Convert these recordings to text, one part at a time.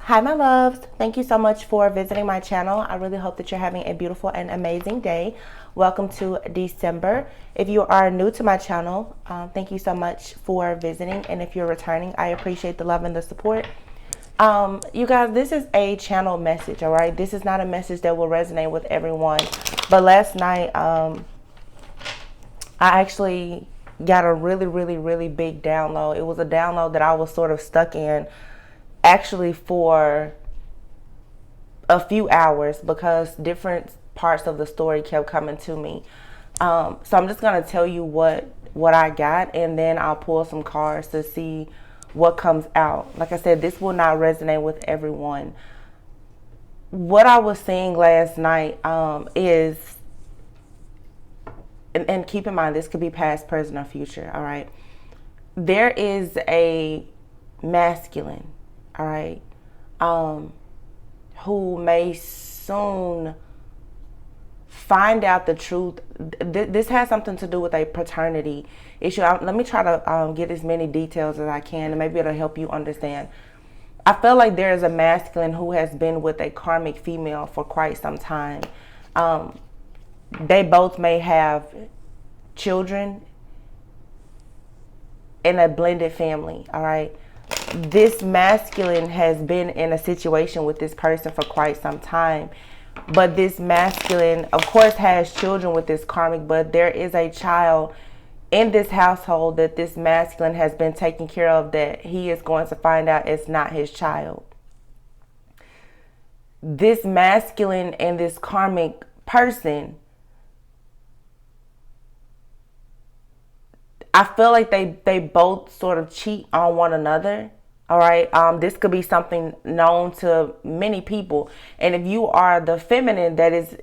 Hi, my loves. Thank you so much for visiting my channel. I really hope that you're having a beautiful and amazing day. Welcome to December. If you are new to my channel, thank you so much for visiting. And if you're returning, I appreciate the love and the support. You guys, this is a channel message, all right? This is not a message that will resonate with everyone. But last night, I actually got a really big download. It was a download that I was sort of stuck in actually for a few hours because different parts of the story kept coming to me. So I'm just going to tell you what I got, and then I'll pull some cards to see what comes out. Like I said, this will not resonate with everyone. What I was seeing last night is, and keep in mind, this could be past, present, or future, all right? There is a masculine, all right, who may soon find out the truth. This has something to do with a paternity issue. Let me try to get as many details as I can, and maybe it'll help you understand. I feel like there is a masculine who has been with a karmic female for quite some time. They both may have children in a blended family, all right? This masculine has been in a situation with this person for quite some time. But this masculine, of course, has children with this karmic, but there is a child in this household that this masculine has been taking care of that he is going to find out it's not his child. This masculine and this karmic person, I feel like they both sort of cheat on one another. All right. This could be something known to many people. And if you are the feminine that is,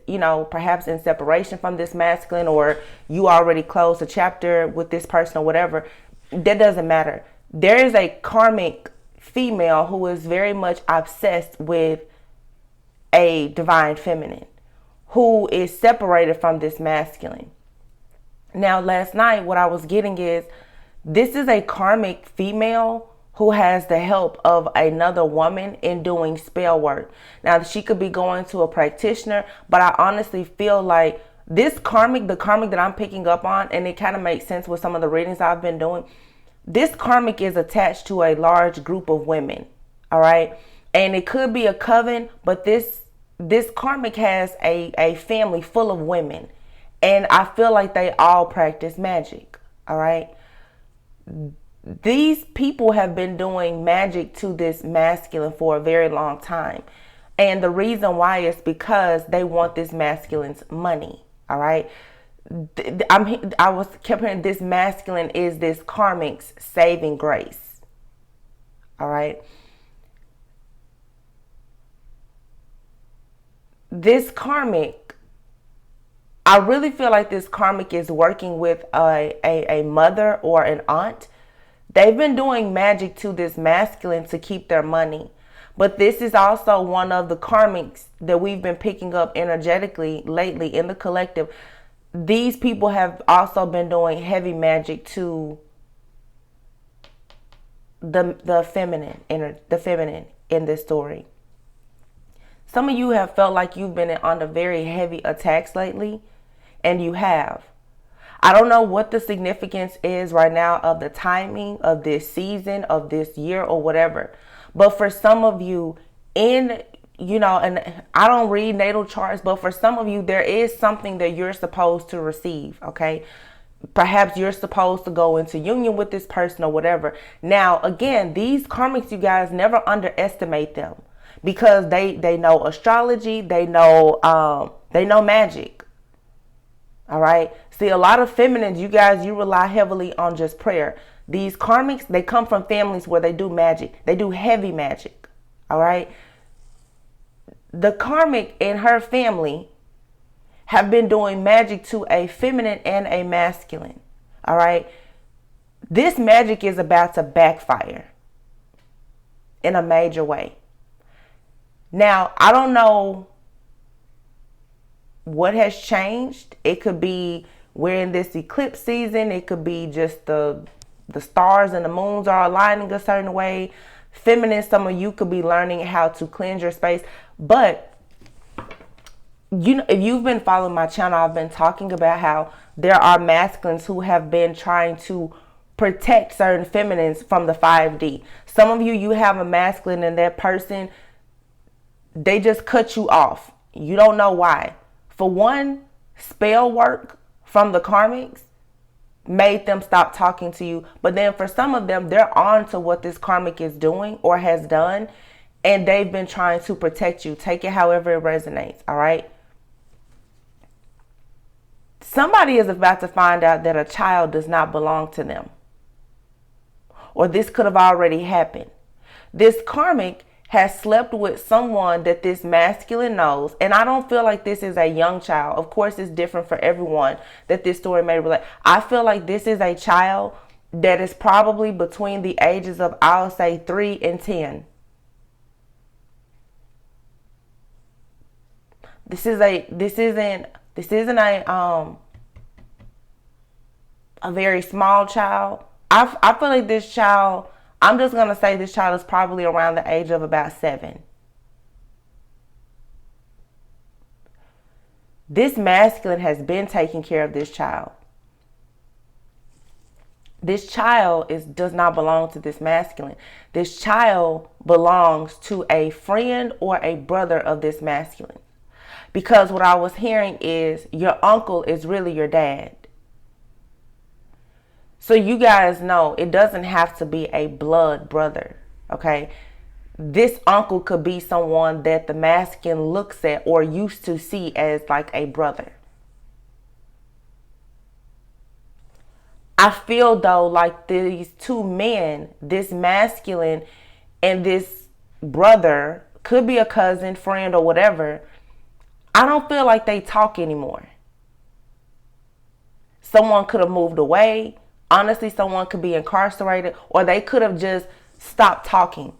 perhaps in separation from this masculine, or you already closed a chapter with this person or whatever, that doesn't matter. There is a karmic female who is very much obsessed with a divine feminine who is separated from this masculine. Now, last night, what I was getting is this is a karmic female who has the help of another woman in doing spell work. Now, she could be going to a practitioner, but I honestly feel like this karmic, the karmic that I'm picking up on, and it kind of makes sense with some of the readings I've been doing, this karmic is attached to a large group of women, all right? And it could be a coven, but this karmic has a family full of women. And I feel like they all practice magic, all right? These people have been doing magic to this masculine for a very long time. And the reason why is because they want this masculine's money, all right? I kept hearing this masculine is this karmic's saving grace, all right? This karmic, I really feel like this karmic is working with a mother or an aunt. They've been doing magic to this masculine to keep their money. But this is also one of the karmics that we've been picking up energetically lately in the collective. These people have also been doing heavy magic to the feminine in this story. Some of you have felt like you've been under very heavy attacks lately, and you have. I don't know what the significance is right now of the timing of this season, of this year, or whatever. But for some of you, and I don't read natal charts, but for some of you, there is something that you're supposed to receive, okay? Perhaps you're supposed to go into union with this person or whatever. Now, again, these karmics, you guys, never underestimate them because they know astrology, they know magic. All right. See, a lot of feminines, you guys, you rely heavily on just prayer. These karmics, they come from families where they do magic. They do heavy magic. All right. The karmic and her family have been doing magic to a feminine and a masculine. All right. This magic is about to backfire in a major way. Now, I don't know what has changed. It could be we're in this eclipse season. It could be just the stars and the moons are aligning a certain way. Feminine, some of you could be learning how to cleanse your space. But you know, if you've been following my channel, I've been talking about how there are masculines who have been trying to protect certain feminines from the 5D. Some of you, you have a masculine and that person, they just cut you off. You don't know why. For one, spell work from the karmics made them stop talking to you. But then for some of them, they're on to what this karmic is doing or has done, and they've been trying to protect you. Take it however it resonates, all right? Somebody is about to find out that a child does not belong to them. Or this could have already happened. This karmic has slept with someone that this masculine knows. And I don't feel like this is a young child. Of course, it's different for everyone that this story may relate. I feel like this is a child that is probably between the ages of, I'll say, 3 and 10. This isn't a very small child. I feel like this child, I'm just going to say this child is probably around the age of about 7. This masculine has been taking care of this child. This child does not belong to this masculine. This child belongs to a friend or a brother of this masculine. Because what I was hearing is your uncle is really your dad. So you guys know it doesn't have to be a blood brother, okay? This uncle could be someone that the masculine looks at or used to see as like a brother. I feel though like these two men, this masculine and this brother, could be a cousin, friend, or whatever. I don't feel like they talk anymore. Someone could have moved away. Honestly, someone could be incarcerated, or they could have just stopped talking.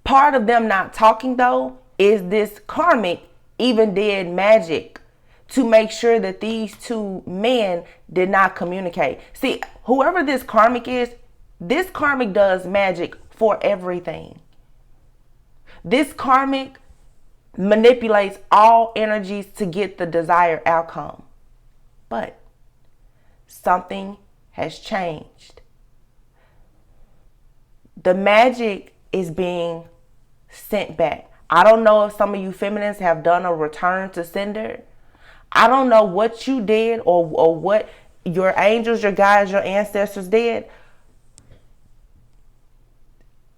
Part of them not talking, though, is this karmic even did magic to make sure that these two men did not communicate. See, whoever this karmic is, this karmic does magic for everything. This karmic manipulates all energies to get the desired outcome. But something has changed. The magic is being sent back. I don't know if some of you feminines have done a return to sender. I don't know what you did or what your angels, your guides, your ancestors did.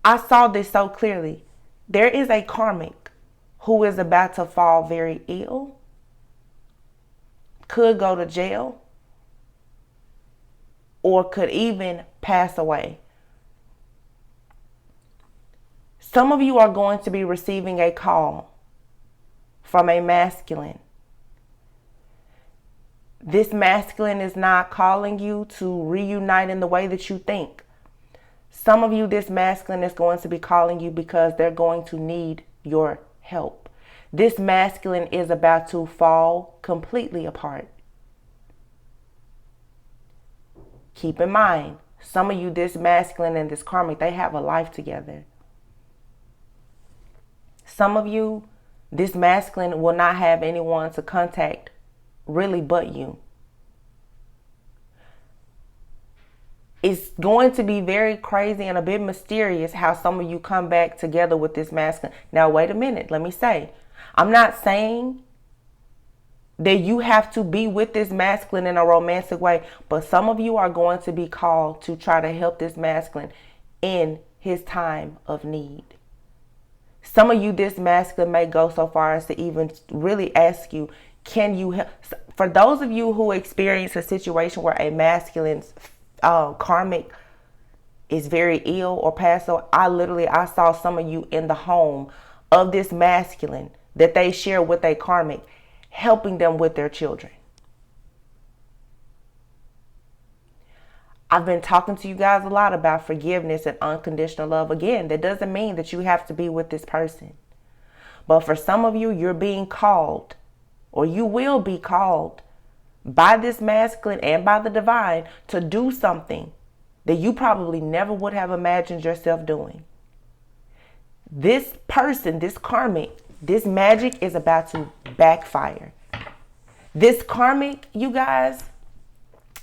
I saw this so clearly. There is a karmic who is about to fall very ill, could go to jail, or could even pass away. Some of you are going to be receiving a call from a masculine. This masculine is not calling you to reunite in the way that you think. Some of you, this masculine is going to be calling you because they're going to need your help. This masculine is about to fall completely apart. Keep in mind, some of you, this masculine and this karmic, they have a life together. Some of you, this masculine will not have anyone to contact really but you. It's going to be very crazy and a bit mysterious how some of you come back together with this masculine. Now, wait a minute. Let me say, I'm not saying that you have to be with this masculine in a romantic way, but some of you are going to be called to try to help this masculine in his time of need. Some of you, this masculine may go so far as to even really ask you, can you help? For those of you who experience a situation where a masculine's karmic is very ill or passed away, I saw some of you in the home of this masculine that they share with a karmic, helping them with their children. I've been talking to you guys a lot about forgiveness and unconditional love. Again, that doesn't mean that you have to be with this person. But for some of you, you're being called, or you will be called by this masculine and by the divine to do something that you probably never would have imagined yourself doing. This person, this karmic, this magic is about to backfire. This karmic, you guys,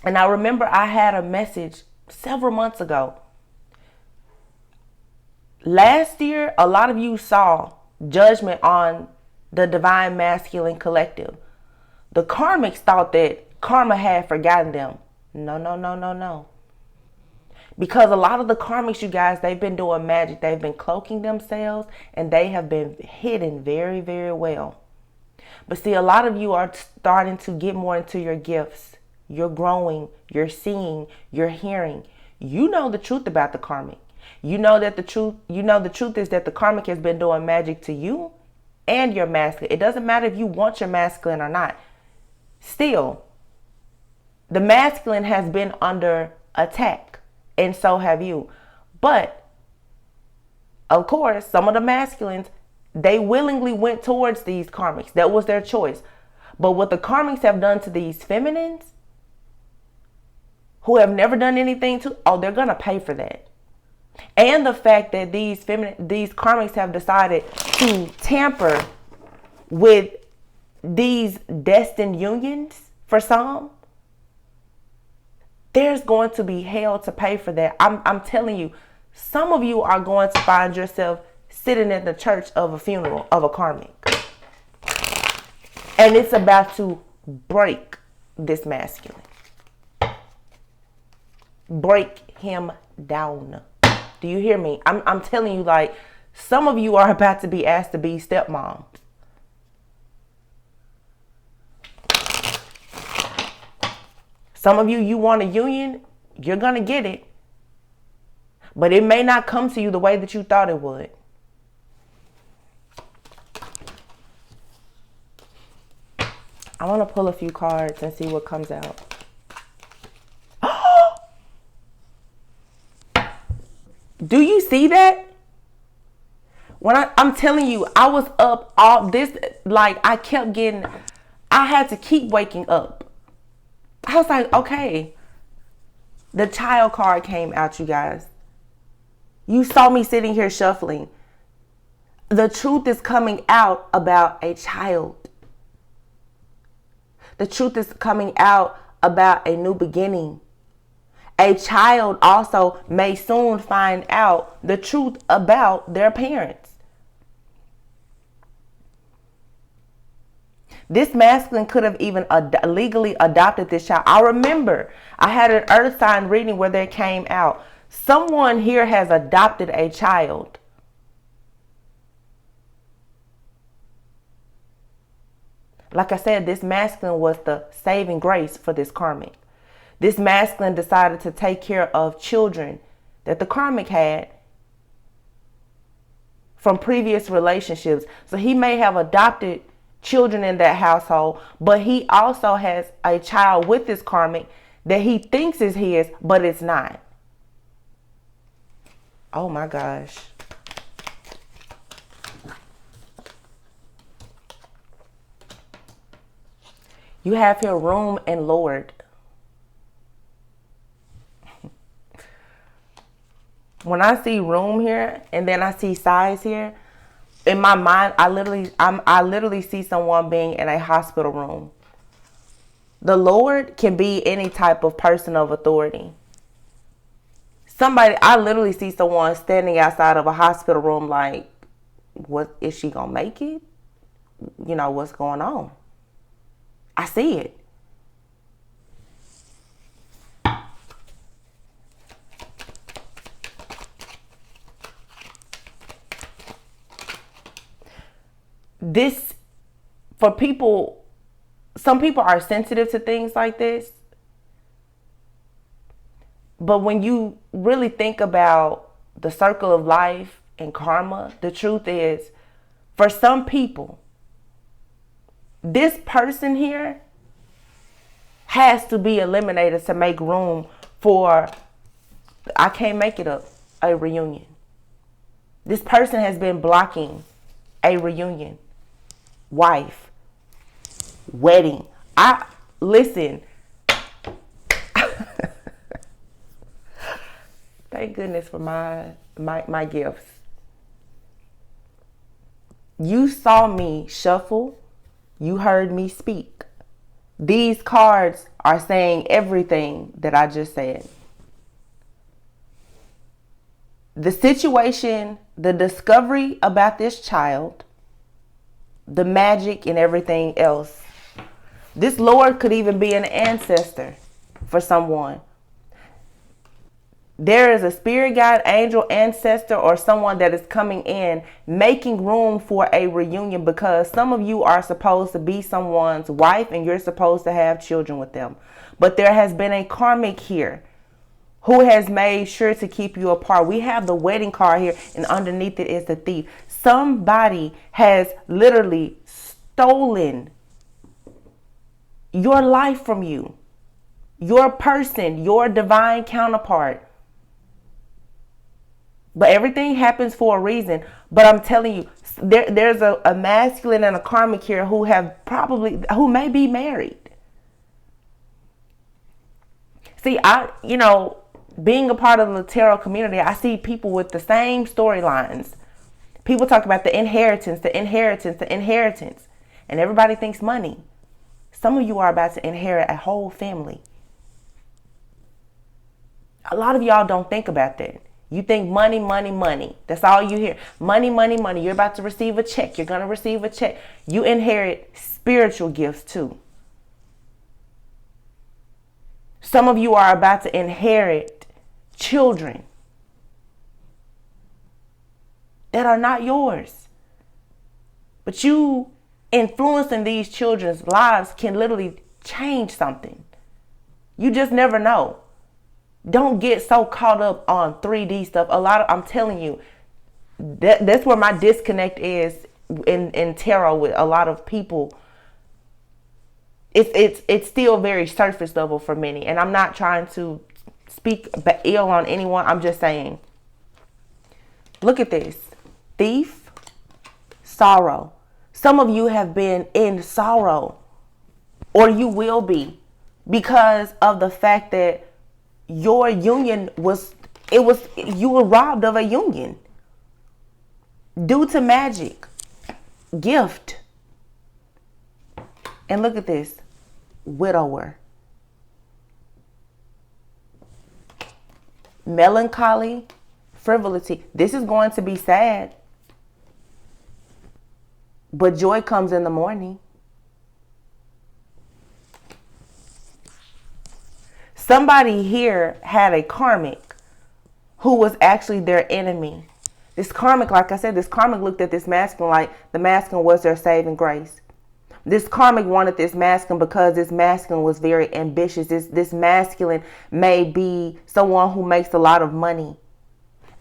and I remember I had a message several months ago. Last year, a lot of you saw judgment on the Divine Masculine Collective. The karmics thought that karma had forgotten them. No, no, no, no, no. Because a lot of the karmics, you guys, they've been doing magic. They've been cloaking themselves and they have been hidden very, very well. But see, a lot of you are starting to get more into your gifts. You're growing, you're seeing, you're hearing. You know the truth about the karmic. You know the truth is that the karmic has been doing magic to you and your masculine. It doesn't matter if you want your masculine or not. Still, the masculine has been under attack, and so have you. But, of course, some of the masculines, they willingly went towards these karmics. That was their choice. But what the karmics have done to these feminines, who have never done anything to, they're going to pay for that. And the fact that these karmics have decided to tamper with these destined unions for some, there's going to be hell to pay for that. I'm telling you, some of you are going to find yourself sitting in the church of a funeral of a karmic. And it's about to break this masculine. Break him down. Do you hear me? I'm telling you, like, some of you are about to be asked to be stepmom. Some of you, you want a union, you're going to get it. But it may not come to you the way that you thought it would. I want to pull a few cards and see what comes out. Do you see that? When I'm telling you, I was up all this, like I had to keep waking up. I was like, okay. The child card came out, you guys. You saw me sitting here shuffling. The truth is coming out about a child. The truth is coming out about a new beginning. A child also may soon find out the truth about their parents. This masculine could have even legally adopted this child. I remember I had an earth sign reading where they came out. Someone here has adopted a child. Like I said, this masculine was the saving grace for this karmic. This masculine decided to take care of children that the karmic had from previous relationships. So he may have adopted children in that household, but he also has a child with this karmic that he thinks is his, but it's not. Oh my gosh. You have here room and Lord. When I see room here and then I see size here, in my mind, I literally see someone being in a hospital room. The Lord can be any type of person of authority. I literally see someone standing outside of a hospital room like, what, is she gonna make it? You know, what's going on? I see it. This, for people, some people are sensitive to things like this. But when you really think about the circle of life and karma, the truth is, for some people, this person here has to be eliminated to make room for, I can't make it up, a reunion. This person has been blocking a reunion. Wife, wedding. Listen. Thank goodness for my gifts. You saw me shuffle. You heard me speak. These cards are saying everything that I just said. The situation, the discovery about this child, the magic and everything else. This Lord could even be an ancestor for someone. There is a spirit guide, angel, ancestor, or someone that is coming in, making room for a reunion, because some of you are supposed to be someone's wife and you're supposed to have children with them. But there has been a karmic here who has made sure to keep you apart. We have the wedding card here, and underneath it is the thief. Somebody has literally stolen your life from you, your person, your divine counterpart. But everything happens for a reason. But I'm telling you, there's a masculine and a karmic here who may be married. See, being a part of the tarot community, I see people with the same storylines. People talk about the inheritance. And everybody thinks money. Some of you are about to inherit a whole family. A lot of y'all don't think about that. You think money, money, money. That's all you hear. Money, money, money. You're about to receive a check. You're going to receive a check. You inherit spiritual gifts too. Some of you are about to inherit children that are not yours. But you influencing these children's lives can literally change something. You just never know. Don't get so caught up on 3D stuff. I'm telling you, that's where my disconnect is in tarot with a lot of people. It's still very surface level for many. And I'm not trying to speak ill on anyone. I'm just saying, look at this. Thief, sorrow. Some of you have been in sorrow, or you will be, because of the fact that your union you were robbed of a union due to magic, gift. And look at this, widower. Melancholy, frivolity. This is going to be sad, but joy comes in the morning. Somebody here had a karmic who was actually their enemy. This karmic, like I said, this karmic looked at this masculine like the masculine was their saving grace. This karmic wanted this masculine because this masculine was very ambitious. This masculine may be someone who makes a lot of money.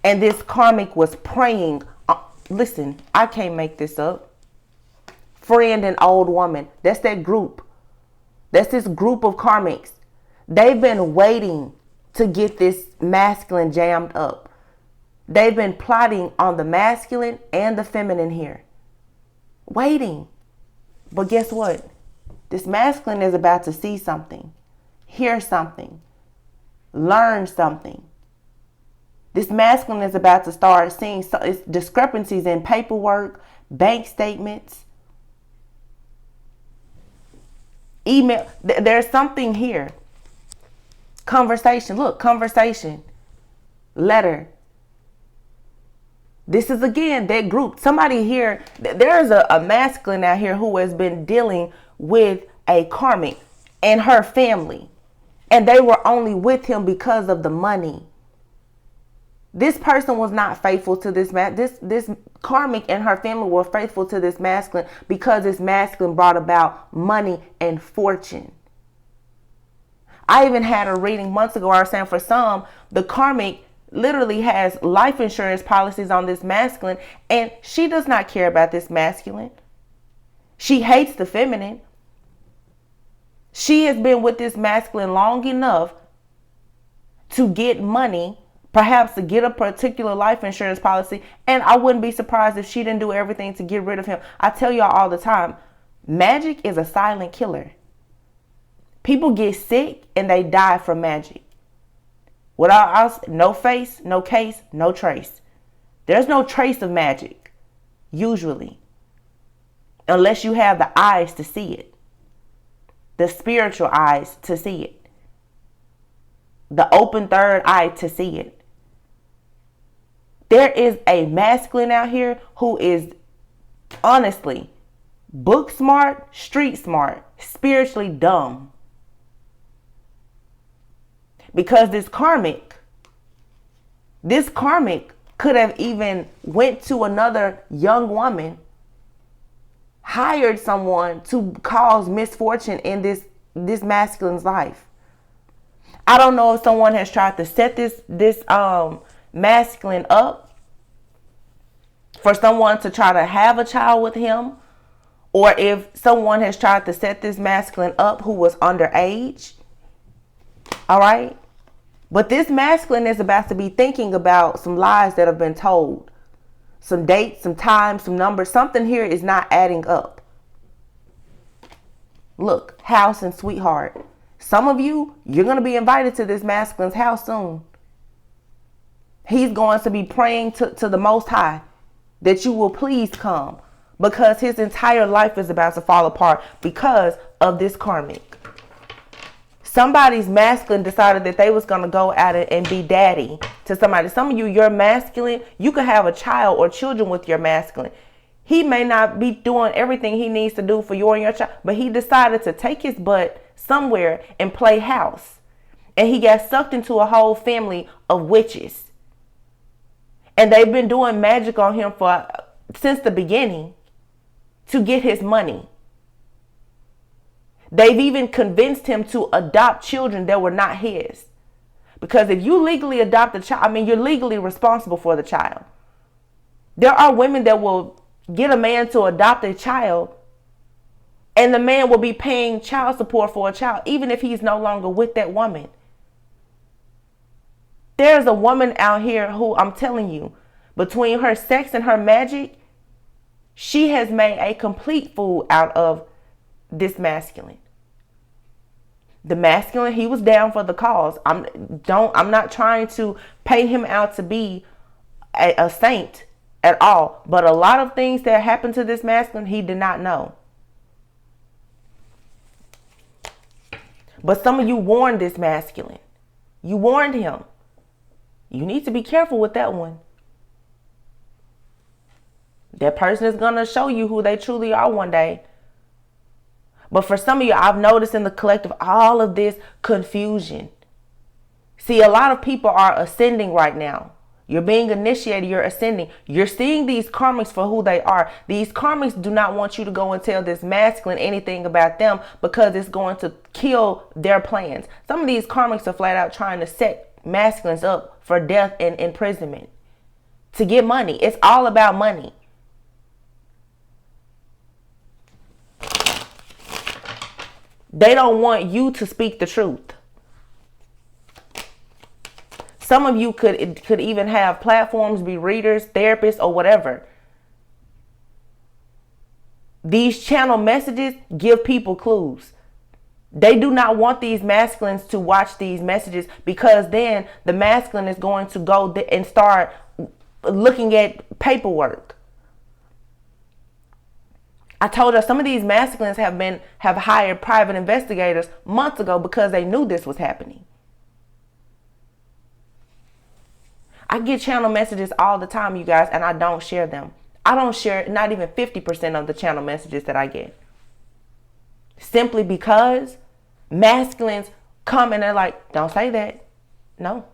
And this karmic was praying. Listen, I can't make this up. Friend and old woman. That's that group. That's this group of karmics. They've been waiting to get this masculine jammed up. They've been plotting on the masculine and the feminine here. Waiting. But guess what? This masculine is about to see something, hear something, learn something. This masculine is about to start seeing discrepancies in paperwork, bank statements, email. There's something here. Conversation. Look, conversation. Letter. This is again that group. Somebody here, there's a masculine out here who has been dealing with a karmic and her family. And they were only with him because of the money. This person was not faithful to this karmic and her family were faithful to this masculine because this masculine brought about money and fortune. I even had a reading months ago. I was saying for some, the karmic literally has life insurance policies on this masculine, and she does not care about this masculine. She hates the feminine. She has been with this masculine long enough to get money, perhaps to get a particular life insurance policy, and I wouldn't be surprised if she didn't do everything to get rid of him. I tell y'all all the time, magic is a silent killer. People get sick and they die from magic. Without us, no face, no case, no trace. There's no trace of magic, usually. unless you have the eyes to see it, the spiritual eyes to see it, the open third eye to see it. There is a masculine out here who is honestly book smart, street smart, spiritually dumb. Because this karmic could have even went to another young woman, hired someone to cause misfortune in this masculine's life. I don't know if someone has tried to set this masculine up for someone to try to have a child with him, or if someone has tried to set this masculine up who was underage. All right. But this masculine is about to be thinking about some lies that have been told. Some dates, some time, some numbers. Something here is not adding up. Look, house and sweetheart. Some of you, you're going to be invited to this masculine's house soon. He's going to be praying to the Most High that you will please come, because his entire life is about to fall apart because of this karmic. Somebody's masculine decided that they was going to go at it and be daddy to somebody. Some of you, you're masculine. You could have a child or children with your masculine. He may not be doing everything he needs to do for you and your child, but he decided to take his butt somewhere and play house. And he got sucked into a whole family of witches. And they've been doing magic on him since the beginning to get his money. They've even convinced him to adopt children that were not his. Because if you legally adopt a child, you're legally responsible for the child. There are women that will get a man to adopt a child, and the man will be paying child support for a child, even if he's no longer with that woman. There's a woman out here who, I'm telling you, between her sex and her magic, she has made a complete fool out of this masculine. The masculine, he was down for the cause. I'm not trying to pay him out to be a saint at all. But a lot of things that happened to this masculine, he did not know. But some of you warned this masculine. You warned him. You need to be careful with that one. That person is going to show you who they truly are one day. But for some of you, I've noticed in the collective, all of this confusion. See, a lot of people are ascending right now. You're being initiated. You're ascending. You're seeing these karmics for who they are. These karmics do not want you to go and tell this masculine anything about them, because it's going to kill their plans. Some of these karmics are flat out trying to set masculines up for death and imprisonment to get money. It's all about money. They don't want you to speak the truth. Some of you could even have platforms, be readers, therapists, or whatever. These channel messages give people clues. They do not want these masculines to watch these messages, because then the masculine is going to go and start looking at paperwork. I told her some of these masculines have hired private investigators months ago because they knew this was happening. I get channel messages all the time, you guys, and I don't share them. I don't share not even 50% of the channel messages that I get. Simply because masculines come and they're like, don't say that. No.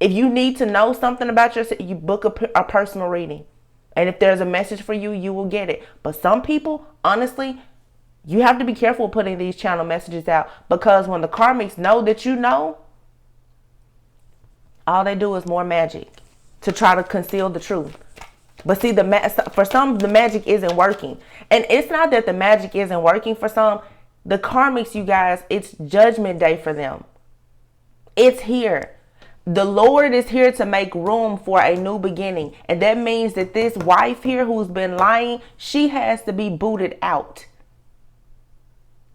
If you need to know something about yourself, you book a personal reading. And if there's a message for you, you will get it. But some people, honestly, you have to be careful putting these channel messages out, because when the karmics know that you know, all they do is more magic to try to conceal the truth. But see, for some, the magic isn't working. And it's not that the magic isn't working for some. The karmics, you guys, it's judgment day for them. It's here. The Lord is here to make room for a new beginning. And that means that this wife here who's been lying, she has to be booted out.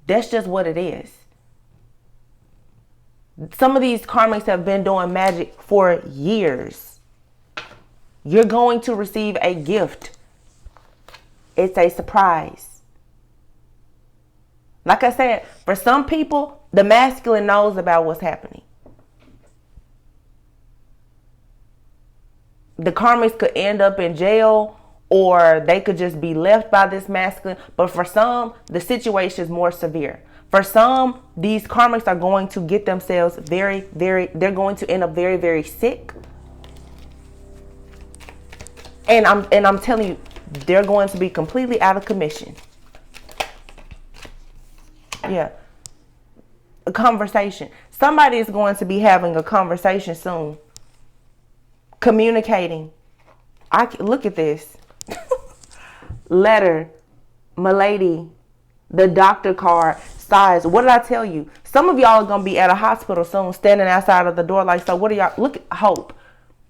That's just what it is. Some of these karmics have been doing magic for years. You're going to receive a gift. It's a surprise. Like I said, for some people, the masculine knows about what's happening. The karmics could end up in jail, or they could just be left by this masculine. But for some, the situation is more severe. For some, these karmics are going to get themselves they're going to end up very, very sick. And I'm telling you, they're going to be completely out of commission. Yeah. A conversation. Somebody is going to be having a conversation soon. Communicating. Look at this. Letter, milady, the doctor card, size. What did I tell you? Some of y'all are going to be at a hospital soon, standing outside of the door like, so what are y'all, look at hope.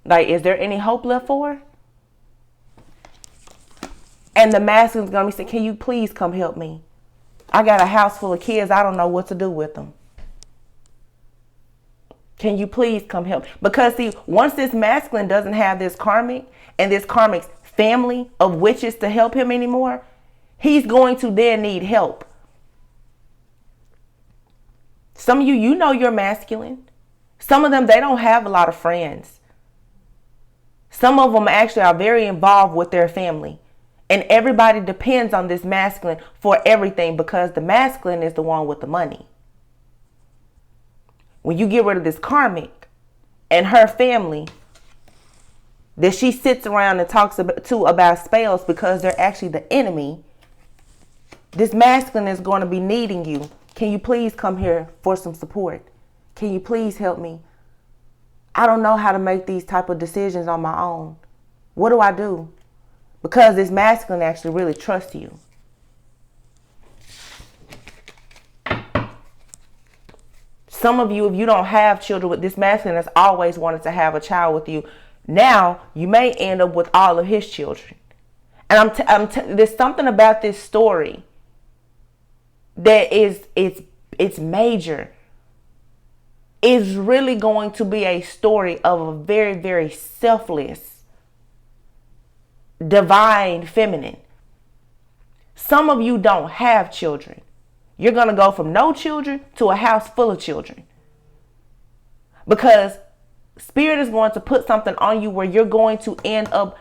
Like, is there any hope left for her? And the masculine's going to be saying, can you please come help me? I got a house full of kids. I don't know what to do with them. Can you please come help? Because see, once this masculine doesn't have this karmic and this karmic's family of witches to help him anymore, he's going to then need help. Some of you know you're masculine. Some of them, they don't have a lot of friends. Some of them actually are very involved with their family. And everybody depends on this masculine for everything because the masculine is the one with the money. When you get rid of this karmic and her family that she sits around and talks about spells because they're actually the enemy, this masculine is going to be needing you. Can you please come here for some support? Can you please help me? I don't know how to make these type of decisions on my own. What do I do? Because this masculine actually really trusts you. Some of you, if you don't have children with this masculine, has always wanted to have a child with you. Now you may end up with all of his children. And there's something about this story that it's major. It's really going to be a story of a very, very selfless, divine feminine. Some of you don't have children. You're going to go from no children to a house full of children. Because Spirit is going to put something on you where you're going to end up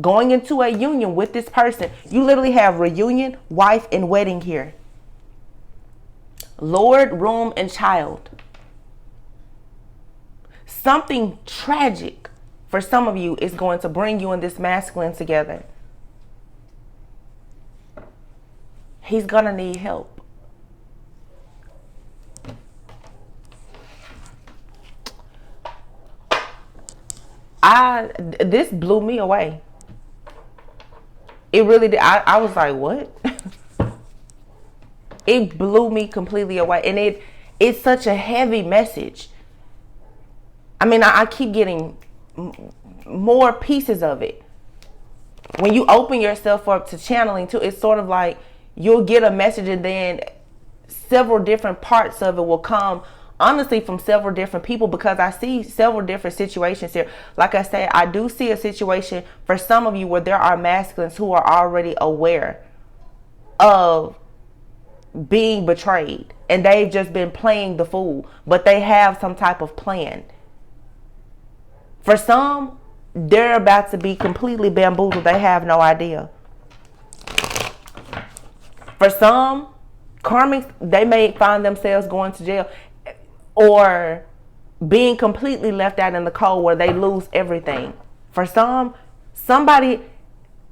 going into a union with this person. You literally have reunion, wife, and wedding here. Lord, room, and child. Something tragic for some of you is going to bring you and this masculine together. He's going to need help. This blew me away. It really did. I was like, what? It blew me completely away. And it's such a heavy message. I mean, I keep getting more pieces of it. When you open yourself up to channeling too, it's sort of like you'll get a message and then several different parts of it will come, honestly, from several different people, because I see several different situations here. Like I said, I do see a situation for some of you where there are masculines who are already aware of being betrayed and they've just been playing the fool, but they have some type of plan. For some, they're about to be completely bamboozled. They have no idea. For some, karmics, they may find themselves going to jail or being completely left out in the cold where they lose everything. For somebody,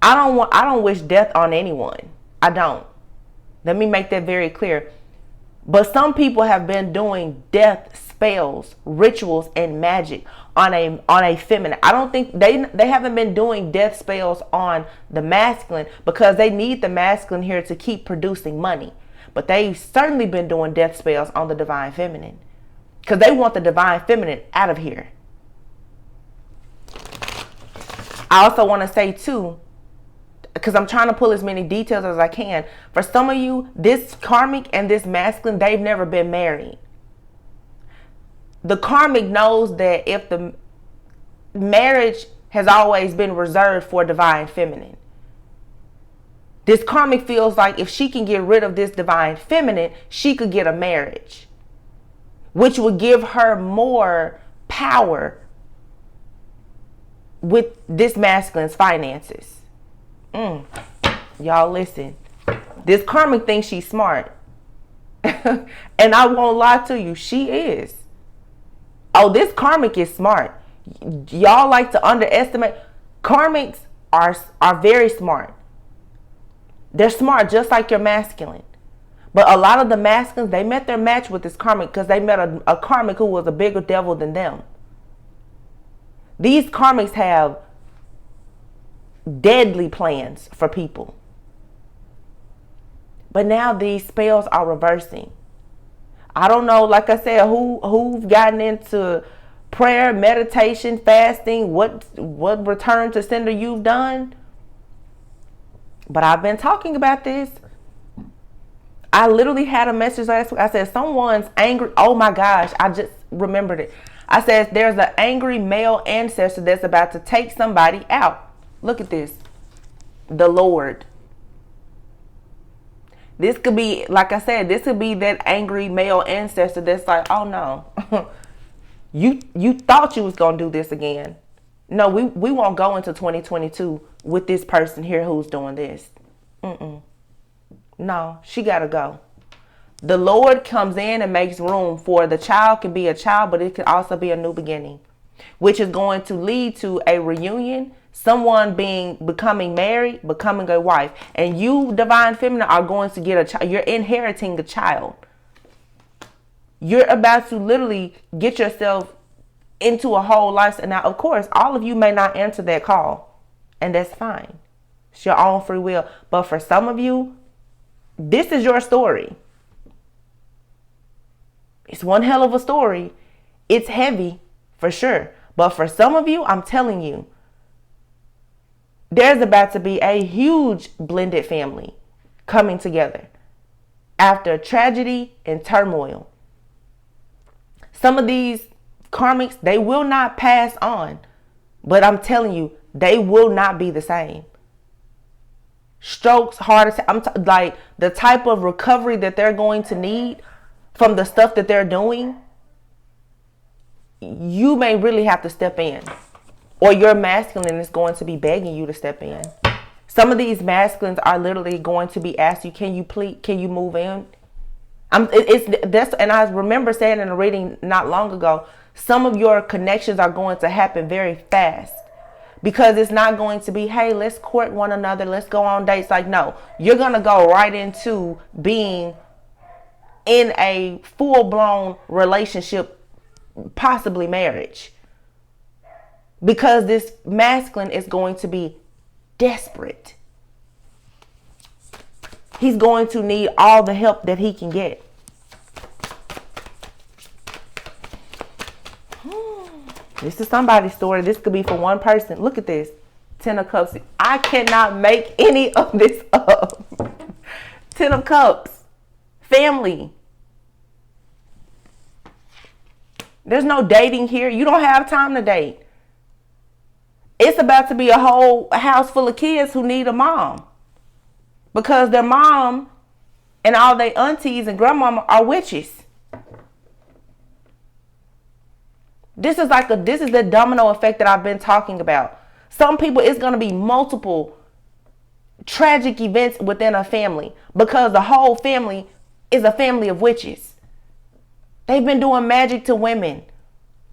I don't wish death on anyone. I don't. Let me make that very clear. But some people have been doing death spells, rituals, and magic on a feminine. I don't think they haven't been doing death spells on the masculine because they need the masculine here to keep producing money. But they've certainly been doing death spells on the divine feminine because they want the divine feminine out of here. I also want to say too, because I'm trying to pull as many details as I can. For some of you, this karmic and this masculine, they've never been married. The karmic knows that if the marriage has always been reserved for divine feminine. This karmic feels like if she can get rid of this divine feminine, she could get a marriage, which would give her more power with this masculine's finances. Y'all listen. This karmic thinks she's smart. And I won't lie to you, she is. Oh, this karmic is smart. Y'all like to underestimate. Karmics are very smart. They're smart just like your masculine. But a lot of the masculines, they met their match with this karmic because they met a karmic who was a bigger devil than them. These karmics have deadly plans for people. But now these spells are reversing. I don't know, like I said, who've gotten into prayer, meditation, fasting, what return to sender you've done. But I've been talking about this. I literally had a message last week. I said, someone's angry. Oh my gosh, I just remembered it. I said, there's an angry male ancestor that's about to take somebody out. Look at this. The Lord. This could be, like I said, this could be that angry male ancestor that's like, oh no, you thought you was going to do this again. No, we won't go into 2022 with this person here who's doing this. No, she got to go. The Lord comes in and makes room for the child. Can be a child, but it could also be a new beginning, which is going to lead to a reunion, someone becoming married, becoming a wife. And you, divine feminine, are going to get a child. You're inheriting a child. You're about to literally get yourself into a whole lifestyle. Now, of course, all of you may not answer that call, and that's fine. It's your own free will. But for some of you, this is your story. It's one hell of a story. It's heavy for sure. But for some of you, I'm telling you, there's about to be a huge blended family coming together after tragedy and turmoil. Some of these karmics, they will not pass on, but I'm telling you, they will not be the same. Strokes, heart attack, like the type of recovery that they're going to need from the stuff that they're doing, you may really have to step in, or your masculine is going to be begging you to step in. Some of these masculines are literally going to be asked you, can you move in? And I remember saying in a reading not long ago, some of your connections are going to happen very fast, because it's not going to be, hey, let's court one another, let's go on dates. Like, no, you're going to go right into being in a full-blown relationship, possibly marriage, because this masculine is going to be desperate. He's going to need all the help that he can get. This is somebody's story. This could be for one person. Look at this. 10 of Cups. I cannot make any of this up. 10 of Cups. Family. There's no dating here. You don't have time to date. It's about to be a whole house full of kids who need a mom, because their mom and all their aunties and grandmama are witches. This is the domino effect that I've been talking about. Some people, it's going to be multiple tragic events within a family, because the whole family is a family of witches. They've been doing magic to women.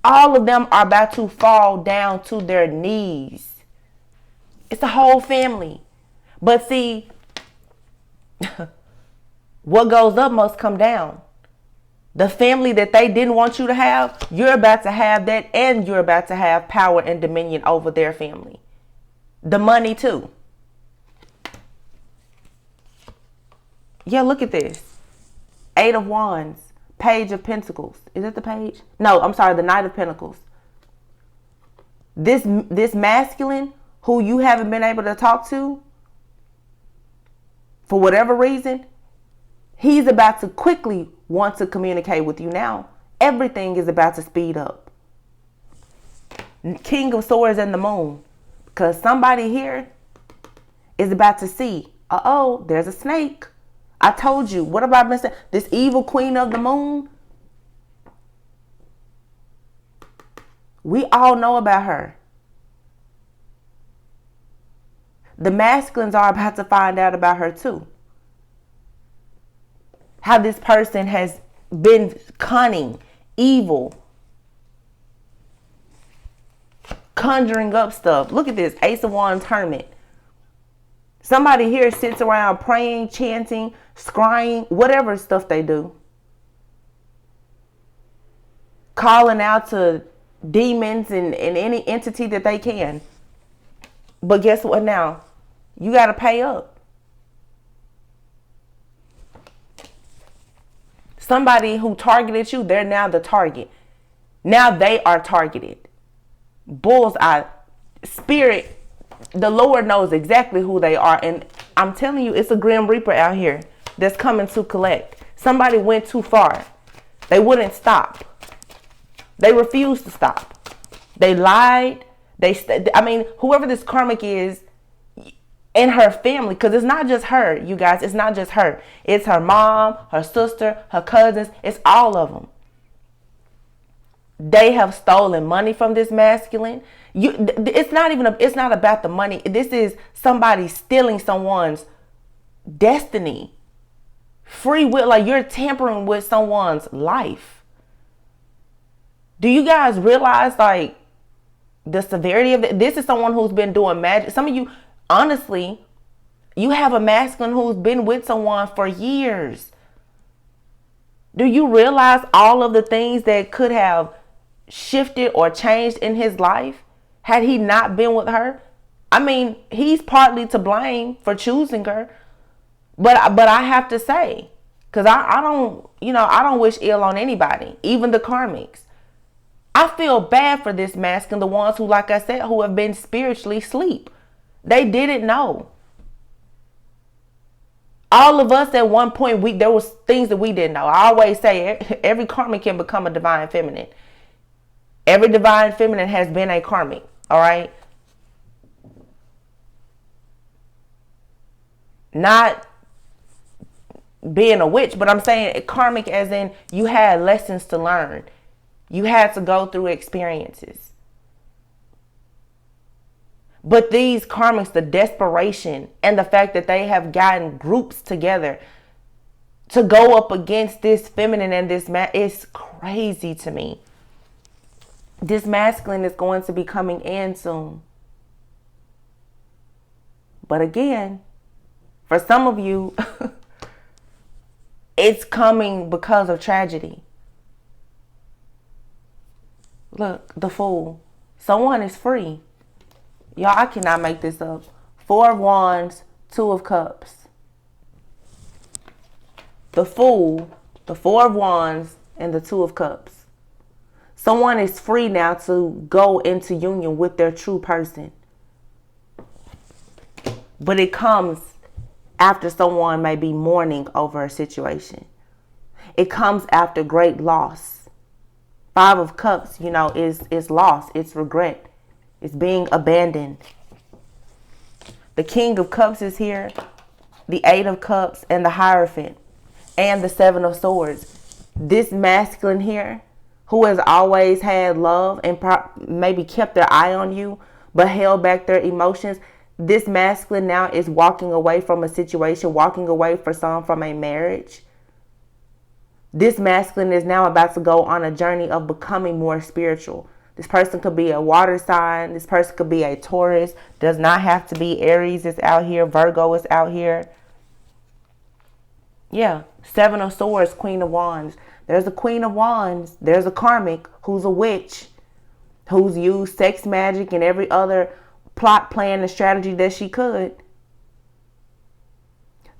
All of them are about to fall down to their knees. It's the whole family. But see, what goes up must come down. The family that they didn't want you to have, you're about to have that, and you're about to have power and dominion over their family. The money too. Yeah, look at this. 8 of Wands. Page of Pentacles. Is it the page? No, I'm sorry, the Knight of Pentacles. This masculine who you haven't been able to talk to, for whatever reason, he's about to quickly want to communicate with you now. Everything is about to speed up. King of Swords and the Moon. Because somebody here is about to see Uh-oh, there's a snake. I told you. What about this evil queen of the moon? We all know about her. The masculines are about to find out about her too. How this person has been cunning, evil, conjuring up stuff. Look at this, Ace of Wands, Hermit. Somebody here sits around praying, chanting, scrying, whatever stuff they do. Calling out to demons and any entity that they can. But guess what now? You got to pay up. Somebody who targeted you, they're now the target. Now they are targeted. Bullseye. Spirit, the Lord knows exactly who they are. And I'm telling you, it's a Grim Reaper out here that's coming to collect. Somebody went too far. They wouldn't stop. They refused to stop. They lied. Whoever this karmic is and her family, because it's not just her, you guys. It's not just her. It's her mom, her sister, her cousins. It's all of them. They have stolen money from this masculine. It's not about the money. This is somebody stealing someone's destiny, free will. Like, you're tampering with someone's life. Do you guys realize, like, the severity of it? This is someone who's been doing magic. Some of you, honestly, you have a masculine who's been with someone for years. Do you realize all of the things that could have shifted or changed in his life had he not been with her? I mean, he's partly to blame for choosing her. But I have to say, because I don't wish ill on anybody, even the karmics. I feel bad for this masculine, the ones who, like I said, who have been spiritually asleep. They didn't know. All of us at one point, there was things that we didn't know. I always say every karmic can become a divine feminine. Every divine feminine has been a karmic. All right. Not being a witch, but I'm saying karmic as in you had lessons to learn. You had to go through experiences. But these karmics, the desperation and the fact that they have gotten groups together to go up against this feminine and this is crazy to me. This masculine is going to be coming in soon. But again, for some of you, it's coming because of tragedy. Look, the Fool. Someone is free. Y'all, I cannot make this up. 4 of Wands, 2 of Cups. The Fool, the 4 of Wands, and the 2 of Cups. Someone is free now to go into union with their true person. But it comes after someone may be mourning over a situation. It comes after great loss. 5 of Cups, is loss. It's regret. It's being abandoned. The King of Cups is here. The 8 of Cups and the Hierophant. And the 7 of Swords. This masculine here, who has always had love and maybe kept their eye on you, but held back their emotions. This masculine now is walking away from a situation, walking away from a marriage. This masculine is now about to go on a journey of becoming more spiritual. This person could be a water sign. This person could be a Taurus. Does not have to be Aries is out here. Virgo is out here. Yeah. 7 of Swords, Queen of Wands. There's a Queen of Wands. There's a karmic who's a witch, who's used sex magic and every other plot, plan, and strategy that she could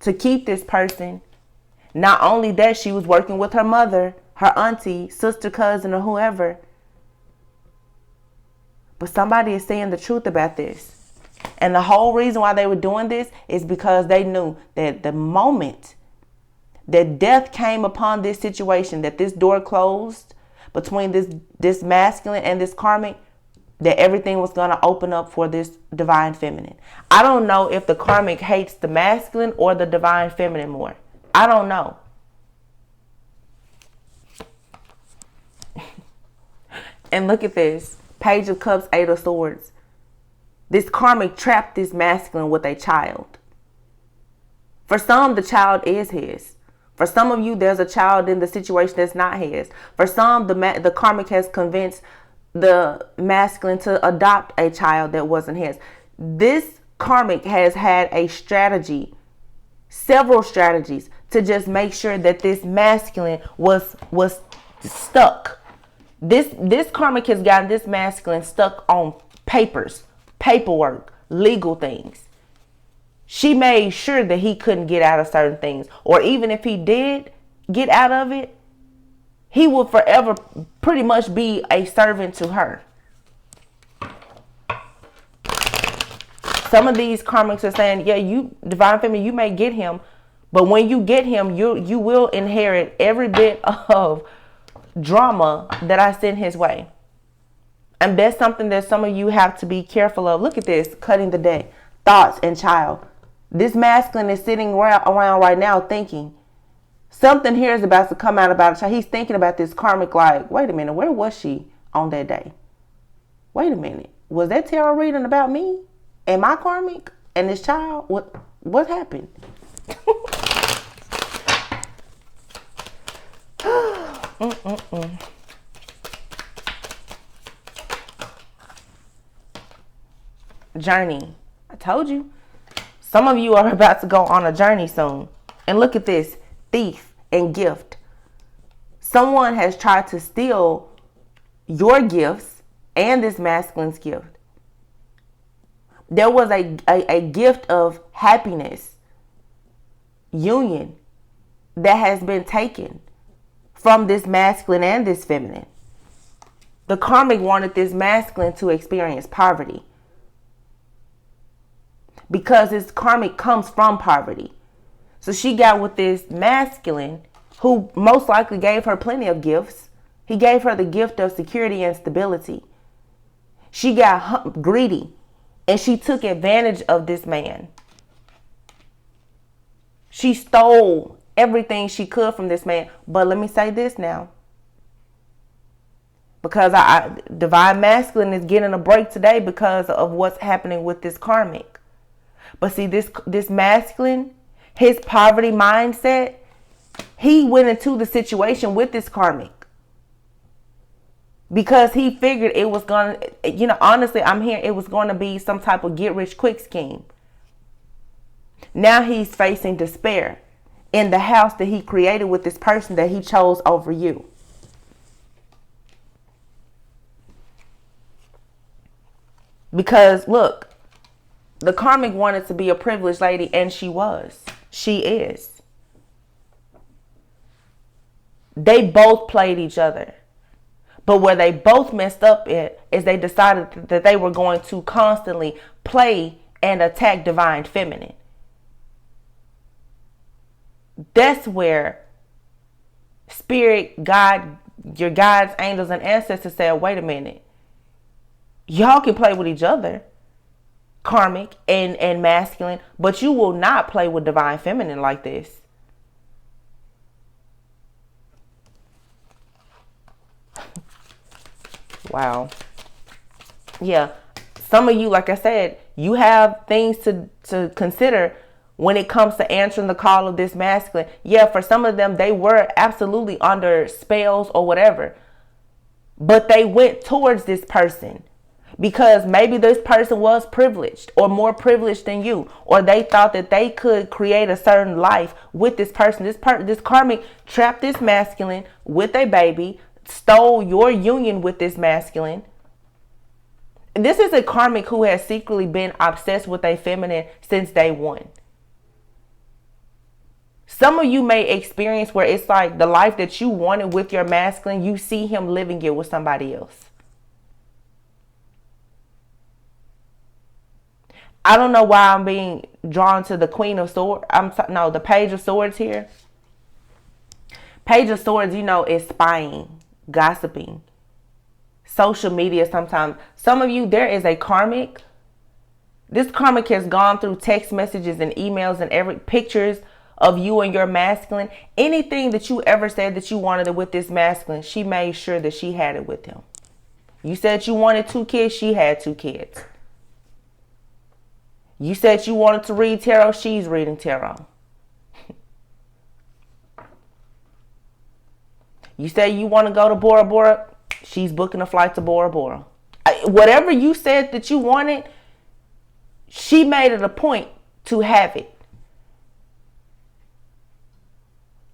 to keep this person. Not only that, she was working with her mother, her auntie, sister, cousin, or whoever. But somebody is saying the truth about this. And the whole reason why they were doing this is because they knew that the moment that death came upon this situation, that this door closed between this masculine and this karmic, that everything was going to open up for this divine feminine. I don't know if the karmic hates the masculine or the divine feminine more. I don't know. And look at this. Page of Cups, Eight of Swords. This karmic trapped this masculine with a child. For some, the child is his. For some of you, there's a child in the situation that's not his. For some, the karmic has convinced the masculine to adopt a child that wasn't his. This karmic has had a strategy, several strategies, to just make sure that this masculine was stuck. This karmic has gotten this masculine stuck on papers, paperwork, legal things. She made sure that he couldn't get out of certain things. Or even if he did get out of it, he would forever pretty much be a servant to her. Some of these karmics are saying, yeah, you, divine feminine, you may get him. But when you get him, you will inherit every bit of drama that I send his way. And that's something that some of you have to be careful of. Look at this, cutting the deck. Thoughts and child. This masculine is sitting around right now thinking something here is about to come out about a child. He's thinking about this karmic like, wait a minute, where was she on that day? Wait a minute. Was that tarot reading about me and my karmic and this child? What happened? Journey. I told you. Some of you are about to go on a journey soon. And look at this. Thief and gift. Someone has tried to steal your gifts and this masculine's gift. There was a gift of happiness, union, that has been taken from this masculine and this feminine. The karmic wanted this masculine to experience poverty, because his karmic comes from poverty. So she got with this masculine who most likely gave her plenty of gifts. He gave her the gift of security and stability. She got greedy and she took advantage of this man. She stole everything she could from this man. But let me say this now, because divine masculine is getting a break today because of what's happening with this karmic. But see, this masculine, his poverty mindset, he went into the situation with this karmic because he figured it was going to, honestly, I'm hearing it was going to be some type of get rich quick scheme. Now he's facing despair in the house that he created with this person that he chose over you. Because look, the karmic wanted to be a privileged lady, and she was. She is. They both played each other. But where they both messed up at is they decided that they were going to constantly play and attack divine feminine. That's where spirit, God, your guides, angels, and ancestors said, wait a minute. Y'all can play with each other, karmic and masculine, but you will not play with divine feminine like this. Wow. Yeah. Some of you, like I said, you have things to consider when it comes to answering the call of this masculine. Yeah, for some of them, they were absolutely under spells or whatever, but they went towards this person because maybe this person was privileged or more privileged than you, or they thought that they could create a certain life with this person. This karmic trapped this masculine with a baby, stole your union with this masculine. This is a karmic who has secretly been obsessed with a feminine since day one. Some of you may experience where it's like the life that you wanted with your masculine, you see him living it with somebody else. I don't know why I'm being drawn to the Queen of Swords. The Page of Swords here. Page of Swords, is spying, gossiping, social media sometimes. Some of you, there is a karmic. This karmic has gone through text messages and emails and every pictures of you and your masculine. Anything that you ever said that you wanted with this masculine, she made sure that she had it with him. You said you wanted 2 kids, she had 2 kids. You said you wanted to read tarot, she's reading tarot. You say you want to go to Bora Bora, she's booking a flight to Bora Bora. Whatever you said that you wanted, she made it a point to have it.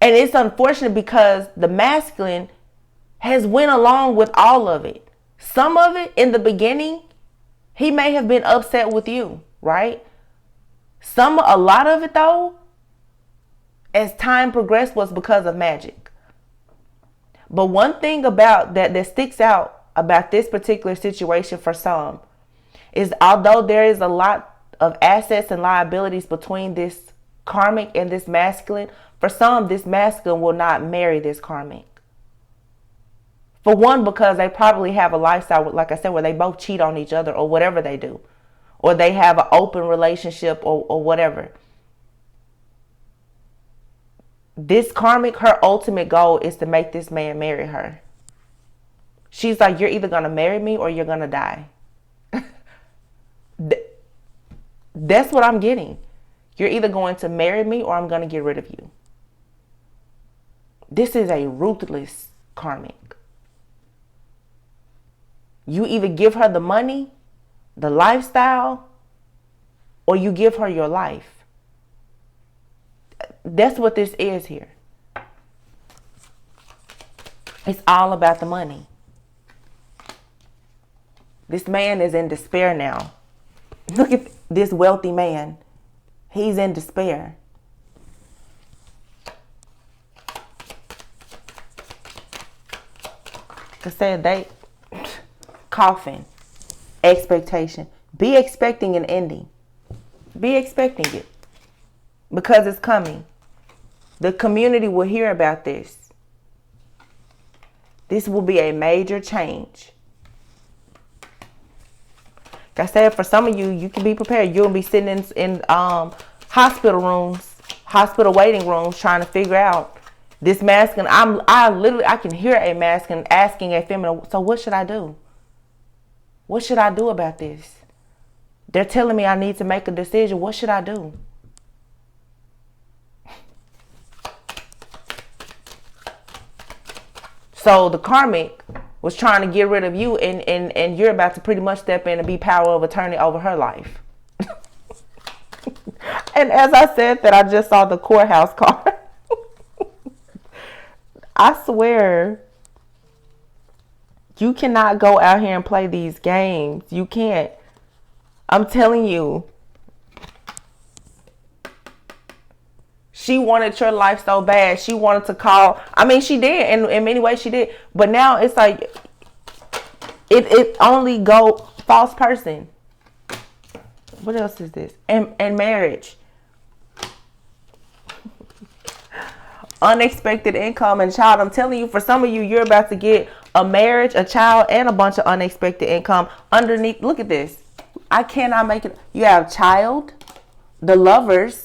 And it's unfortunate because the masculine has went along with all of it. Some of it in the beginning, he may have been upset with you, right? A lot of it though, as time progressed, was because of magic. But one thing about that sticks out about this particular situation for some is, although there is a lot of assets and liabilities between this karmic and this masculine, for some, this masculine will not marry this karmic. For one, because they probably have a lifestyle, like I said, where they both cheat on each other or whatever they do. Or they have an open relationship or whatever. This karmic, her ultimate goal is to make this man marry her. She's like, you're either going to marry me or you're going to die. That's what I'm getting. You're either going to marry me or I'm going to get rid of you. This is a ruthless karmic. You either give her the money, the lifestyle, or you give her your life. That's what this is here. It's all about the money. This man is in despair now. Look at this wealthy man. He's in despair. I said they coffin, expectation. Be expecting an ending. Be expecting it. Because it's coming. The community will hear about this. This will be a major change. Like I said, for some of you, you can be prepared. You'll be sitting in hospital rooms, hospital waiting rooms, trying to figure out this masculine. I can hear a masculine asking a feminine, so what should I do? What should I do about this? They're telling me I need to make a decision. What should I do? So the karmic was trying to get rid of you, and you're about to pretty much step in and be power of attorney over her life. And as I said that, I just saw the courthouse card. I swear, you cannot go out here and play these games. You can't. I'm telling you. She wanted your life so bad. She wanted to call. I mean, she did. In many ways, she did. But now it's like, it only go false person. What else is this? And marriage. Unexpected income and child. I'm telling you, for some of you, you're about to get a marriage, a child, and a bunch of unexpected income underneath. Look at this. I cannot make it. You have child, the lovers,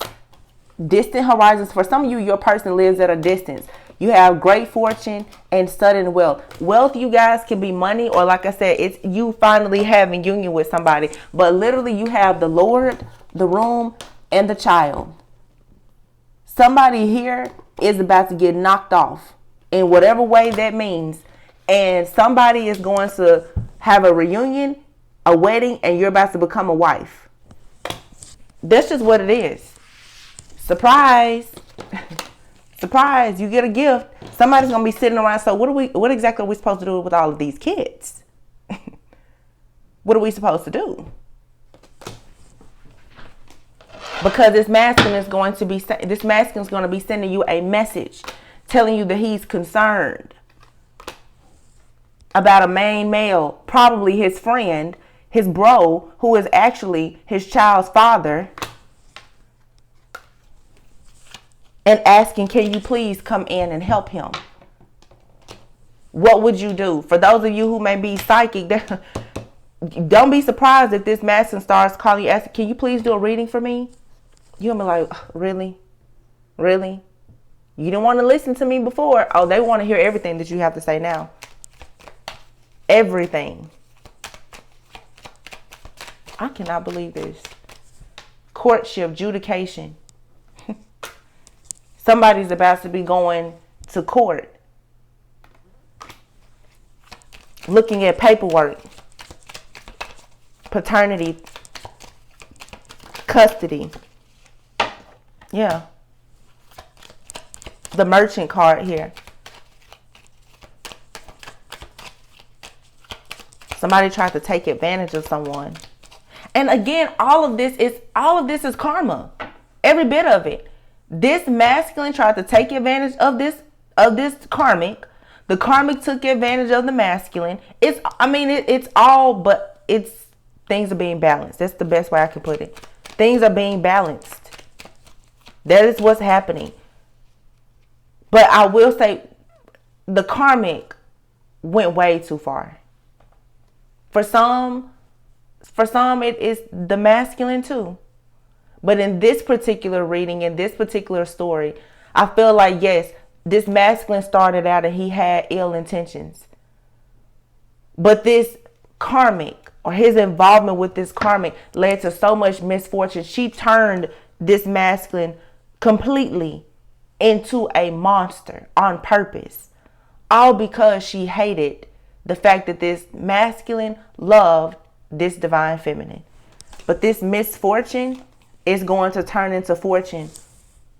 distant horizons. For some of you, your person lives at a distance. You have great fortune and sudden wealth. Wealth, you guys, can be money, or like I said, it's you finally having union with somebody. But literally, you have the Lord, the room, and the child. Somebody here is about to get knocked off in whatever way that means. And somebody is going to have a reunion, a wedding, and you're about to become a wife. That's just what it is. Surprise. Surprise. You get a gift. Somebody's going to be sitting around. So what exactly are we supposed to do with all of these kids? What are we supposed to do? Because this masculine is going to be sending you a message telling you that he's concerned about a main male, probably his friend, his bro, who is actually his child's father, and asking, can you please come in and help him? What would you do? For those of you who may be psychic, don't be surprised if this masculine starts calling you, asking, can you please do a reading for me? You'll be like, really? Really? You didn't want to listen to me before. Oh, they want to hear everything that you have to say now. Everything. I cannot believe this. Courtship, adjudication. Somebody's about to be going to court. Looking at paperwork. Paternity. Custody. Yeah. The merchant card here. Somebody tried to take advantage of someone. And again, all of this is karma. Every bit of it. This masculine tried to take advantage of this karmic. The karmic took advantage of the masculine. It's things are being balanced. That's the best way I can put it. Things are being balanced. That is what's happening. But I will say the karmic went way too far. For some it is the masculine too. But in this particular reading, in this particular story, I feel like, yes, this masculine started out and he had ill intentions. But this karmic, or his involvement with this karmic, led to so much misfortune. She turned this masculine completely into a monster on purpose. All because she hated the fact that this masculine loved this divine feminine. But this misfortune is going to turn into fortune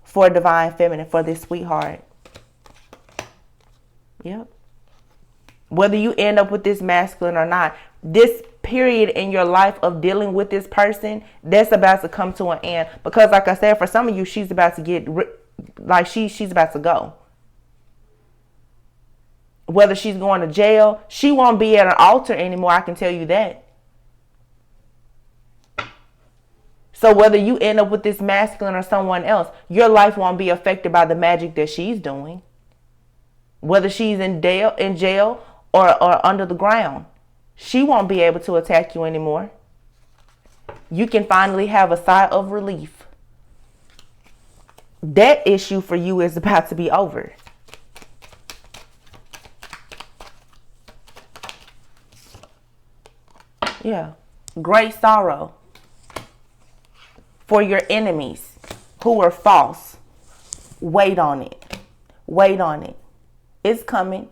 for divine feminine, for this sweetheart. Yep. Whether you end up with this masculine or not, this period in your life of dealing with this person, that's about to come to an end. Because like I said, for some of you, she's about to get, she's about to go. Whether she's going to jail, she won't be at an altar anymore, I can tell you that. So whether you end up with this masculine or someone else, your life won't be affected by the magic that she's doing. Whether she's in jail or under the ground, she won't be able to attack you anymore. You can finally have a sigh of relief. That issue for you is about to be over. Yeah. Great sorrow for your enemies who are false. Wait on it. Wait on it. It's coming.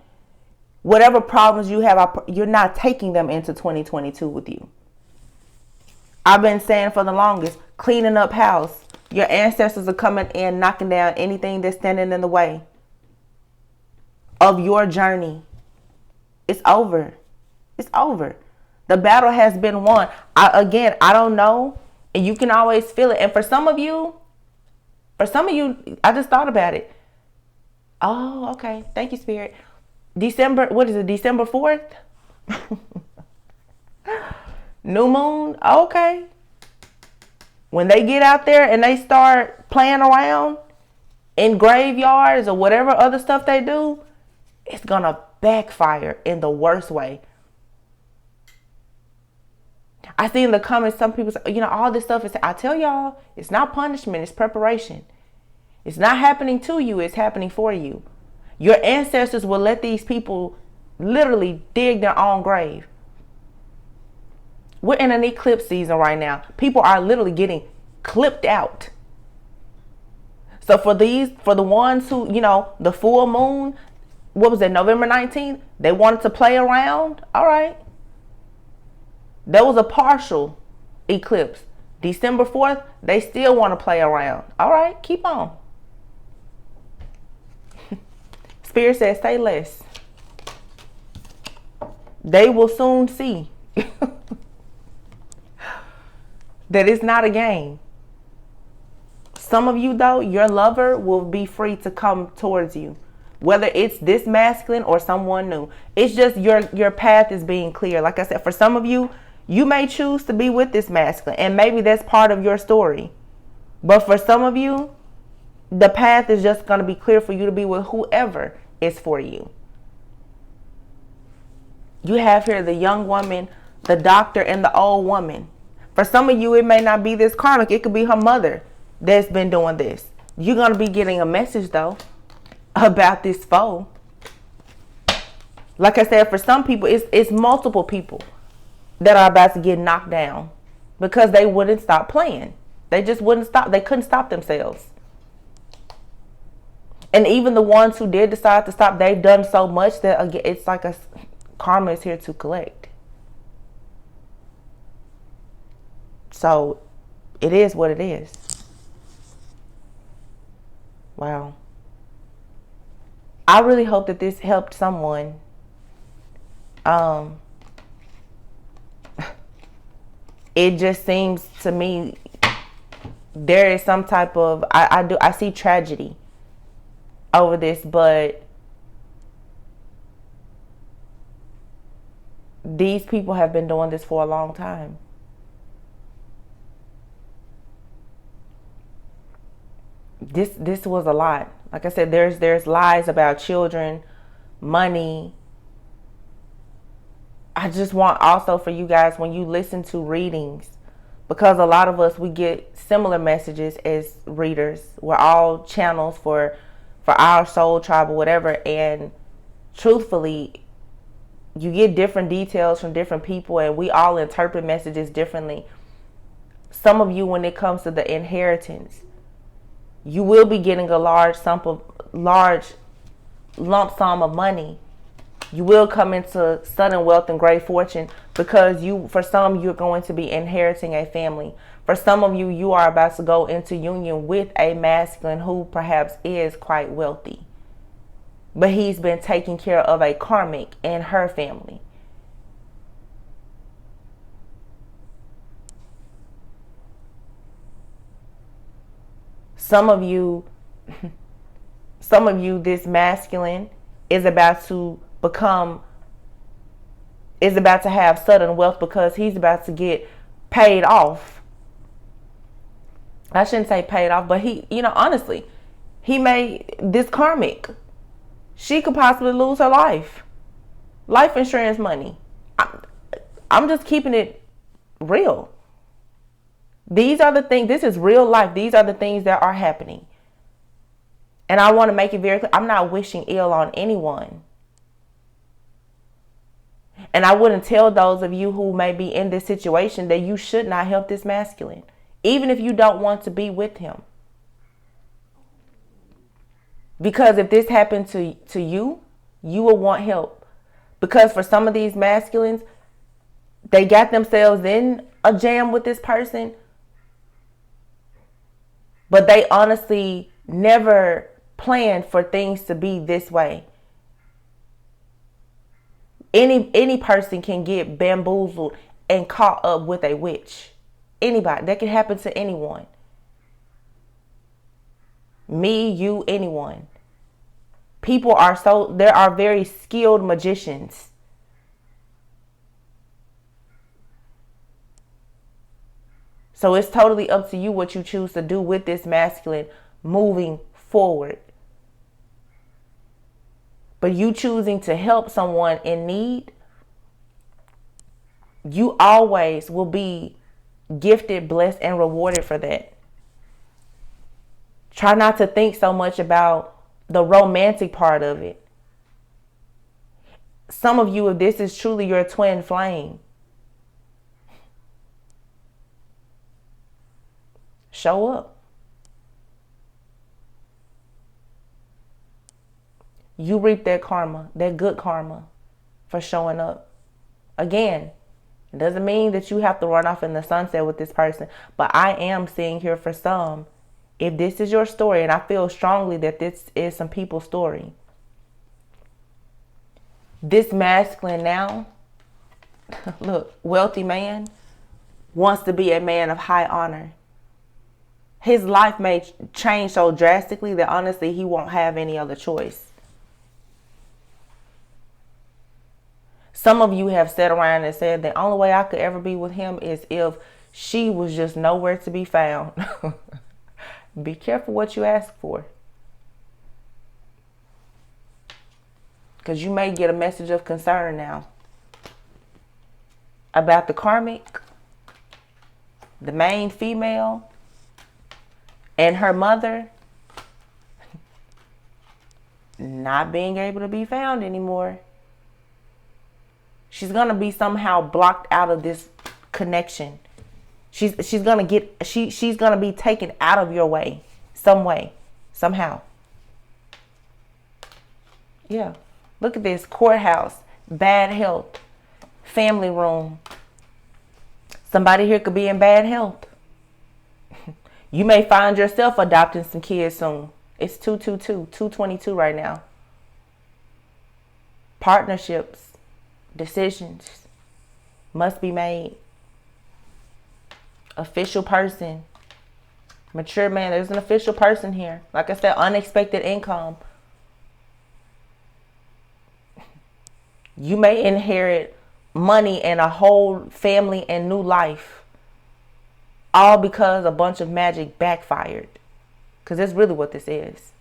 Whatever problems you have, you're not taking them into 2022 with you. I've been saying for the longest, cleaning up house. Your ancestors are coming in, knocking down anything that's standing in the way of your journey. It's over. It's over. The battle has been won. I don't know. And you can always feel it. And for some of you, I just thought about it. Oh, okay. Thank you, Spirit. December 4th? New moon? Okay. When they get out there and they start playing around in graveyards or whatever other stuff they do, it's going to backfire in the worst way. I see in the comments, some people say, all this stuff is, I tell y'all, it's not punishment, it's preparation. It's not happening to you, it's happening for you. Your ancestors will let these people literally dig their own grave. We're in an eclipse season right now. People are literally getting clipped out. So for the ones who, the full moon, what was it, November 19th? They wanted to play around. All right. There was a partial eclipse. December 4th, they still want to play around. All right, keep on. Spirit says, say less. They will soon see that it's not a game. Some of you, though, your lover will be free to come towards you. Whether it's this masculine or someone new. It's just your path is being clear. Like I said, for some of you, you may choose to be with this masculine. And maybe that's part of your story. But for some of you, the path is just going to be clear for you to be with whoever is for you. You have here the young woman, the doctor, and the old woman. For some of you, it may not be this karmic. It could be her mother that's been doing this. You're going to be getting a message, though, about this foe. Like I said, for some people, it's multiple people that are about to get knocked down because they wouldn't stop playing. They just wouldn't stop. They couldn't stop themselves. And even the ones who did decide to stop, they've done so much that, again, it's like karma is here to collect. So it is what it is. Wow. I really hope that this helped someone. It just seems to me there is some type of I see tragedy over this, but these people have been doing this for a long time. This was a lot. Like I said, there's lies about children, money. I just want also for you guys, when you listen to readings, because a lot of us, we get similar messages as readers. We're all channels for our soul tribe or whatever. And truthfully, you get different details from different people, and we all interpret messages differently. Some of you, when it comes to the inheritance, you will be getting a large lump sum of money. You will come into sudden wealth and great fortune because for some, you're going to be inheriting a family. For some of you, you are about to go into union with a masculine who perhaps is quite wealthy, but he's been taking care of a karmic and her family. Some of you, this masculine is about to have sudden wealth because he's about to get paid off. I shouldn't say paid off, but honestly, this karmic, she could possibly lose her life insurance money. I'm just keeping it real. These are the things, this is real life. These are the things that are happening. And I want to make it very clear, I'm not wishing ill on anyone. And I wouldn't tell those of you who may be in this situation that you should not help this masculine, even if you don't want to be with him. Because if this happened to you, you will want help. Because for some of these masculines, they got themselves in a jam with this person, but they honestly never planned for things to be this way. Any person can get bamboozled and caught up with a witch. Anybody. That can happen to anyone. Me, you, anyone. There are very skilled magicians. So it's totally up to you what you choose to do with this masculine moving forward. But you choosing to help someone in need, you always will be gifted, blessed, and rewarded for that. Try not to think so much about the romantic part of it. Some of you, if this is truly your twin flame, show up. You reap that karma, that good karma, for showing up. Again, it doesn't mean that you have to run off in the sunset with this person. But I am seeing here for some, if this is your story, and I feel strongly that this is some people's story. This masculine now, look, wealthy man, wants to be a man of high honor. His life may change so drastically that honestly he won't have any other choice. Some of you have sat around and said the only way I could ever be with him is if she was just nowhere to be found. Be careful what you ask for. Because you may get a message of concern now. about the karmic, the main female, and her mother not being able to be found anymore. She's gonna be somehow blocked out of this connection. She's gonna be taken out of your way, some way, somehow. Yeah. Look at this. Courthouse, bad health, family room. Somebody here could be in bad health. You may find yourself adopting some kids soon. It's 222 right now. Partnerships, decisions must be made. Official person, mature man. There's an official person here. Like I said, unexpected income. You may inherit money and a whole family and new life. All because a bunch of magic backfired. Because that's really what this is.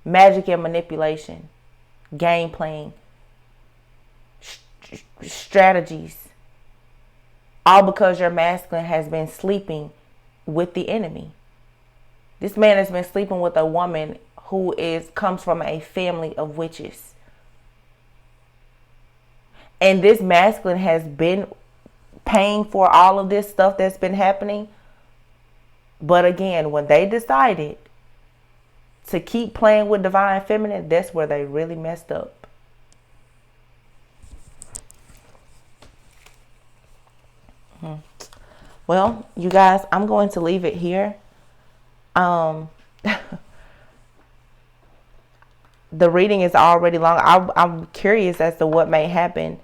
Magic and manipulation. Game playing. Strategies. All because your masculine has been sleeping with the enemy. This man has been sleeping with a woman who comes from a family of witches. And this masculine has been paying for all of this stuff that's been happening. But again, when they decided to keep playing with divine feminine, that's where they really messed up. Well, you guys, I'm going to leave it here. The reading is already long. I'm curious as to what may happen.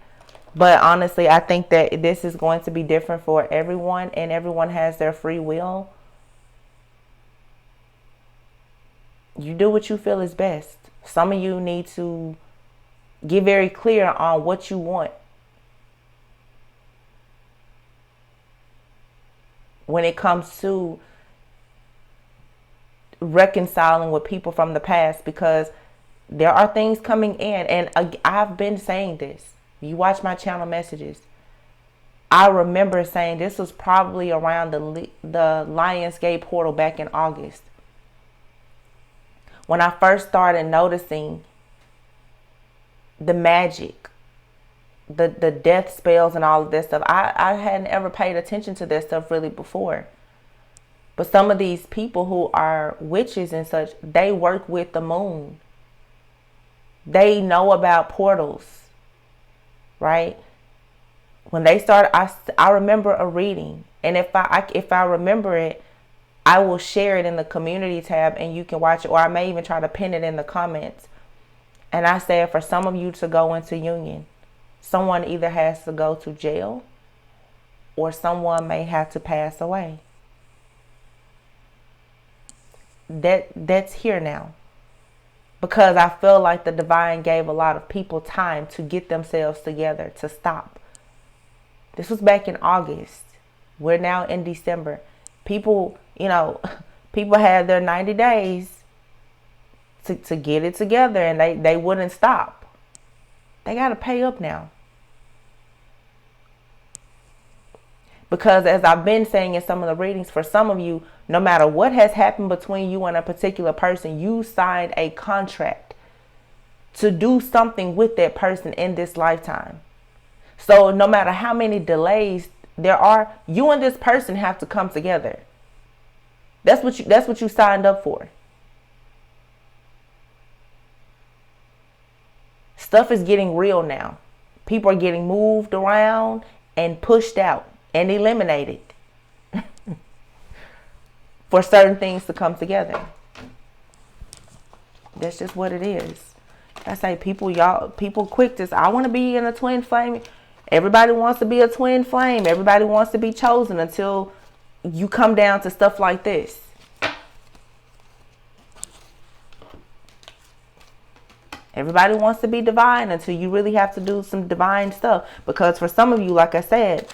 But honestly, I think that this is going to be different for everyone, and everyone has their free will. You do what you feel is best. Some of you need to get very clear on what you want. When it comes to reconciling with people from the past, because there are things coming in, and I've been saying this. You watch my channel messages. I remember saying this was probably around the Lionsgate portal back in August. When I first started noticing the magic, the death spells and all of this stuff. I hadn't ever paid attention to this stuff really before. But some of these people who are witches and such, they work with the moon. They know about portals. Right? When they started, I remember a reading, and if I remember it, I will share it in the community tab, and you can watch it, or I may even try to pin it in the comments. And I said, for some of you to go into union, someone either has to go to jail, or someone may have to pass away. That's here now. Because I feel like the divine gave a lot of people time to get themselves together, to stop. This was back in August. We're now in December. People, people had their 90 days to get it together, and they wouldn't stop. They got to pay up now. Because as I've been saying in some of the readings, for some of you, no matter what has happened between you and a particular person, you signed a contract to do something with that person in this lifetime. So no matter how many delays there are, you and this person have to come together. That's what you signed up for. Stuff is getting real now. People are getting moved around and pushed out and eliminated for certain things to come together. That's just what it is. I say people quick to say, I want to be in a twin flame. Everybody wants to be a twin flame. Everybody wants to be chosen until you come down to stuff like this. Everybody wants to be divine until you really have to do some divine stuff. Because for some of you, like I said,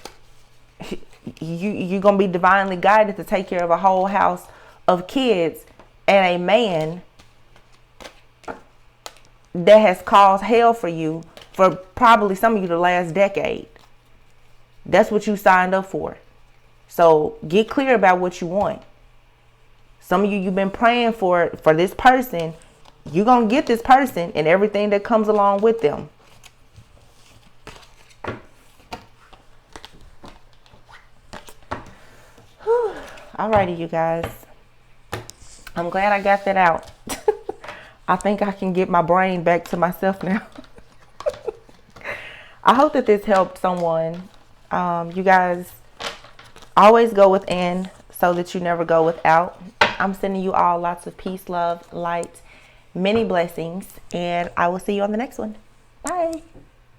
you're going to be divinely guided to take care of a whole house of kids and a man that has caused hell for you for probably some of you the last decade. That's what you signed up for. So get clear about what you want. Some of you, you've been praying for this person. You're going to get this person and everything that comes along with them. Alrighty, you guys. I'm glad I got that out. I think I can get my brain back to myself now. I hope that this helped someone. You guys, always go within so that you never go without. I'm sending you all lots of peace, love, light, many blessings, and I will see you on the next one. Bye.